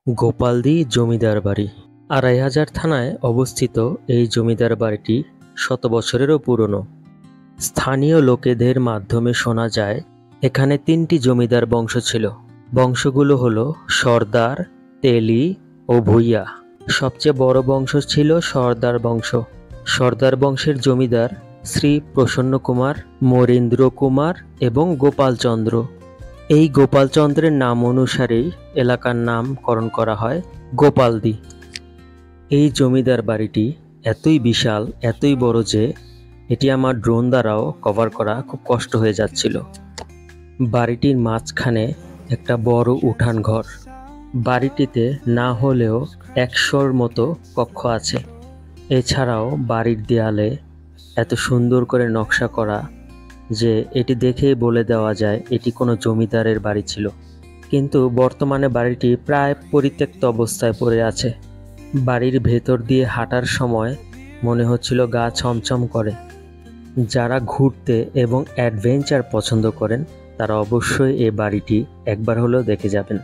গোপালদি জমিদার বাড়ি। আড়াইহাজার থানায় অবস্থিত এই জমিদার বাড়িটি শত বছরেরও পুরনো। স্থানীয় লোকেদের মাধ্যমে শোনা যায় এখানে 3টি জমিদার বংশ ছিল। বংশগুলো হলো সর্দার, তেলি ও ভূঁইয়া। সবচেয়ে বড় বংশ ছিল সর্দার বংশ। সর্দার বংশের জমিদার শ্রী প্রসন্ন কুমার, মরীন্দ্র কুমার এবং গোপালচন্দ্র। এই গোপালচন্দ্রের নাম অনুসারেই এলাকার নামকরণ করা হয় গোপালদি। এই জমিদার বাড়িটি এতই বিশাল, এতই বড় যে এটি আমার ড্রোন দ্বারাও কভার করা খুব কষ্ট হয়ে যাচ্ছিল। বাড়িটির মাঝখানে একটা বড় উঠান ঘর। বাড়িটিতে না হলেও 100র মতো কক্ষ আছে। এছাড়াও বাড়ির দেয়ালে এত সুন্দর করে নকশা করা যে এটি দেখেই বলে দেওয়া যায় এটি কোনো জমিদারের বাড়ি ছিল। কিন্তু বর্তমানে বাড়িটি প্রায় পরিত্যক্ত অবস্থায় পড়ে আছে। বাড়ির ভেতর দিয়ে হাঁটার সময় মনে হচ্ছিল গা ছমছম করে। যারা ঘুরতে এবং অ্যাডভেঞ্চার পছন্দ করেন তারা অবশ্যই এই বাড়িটি একবার হলেও দেখে যাবেন।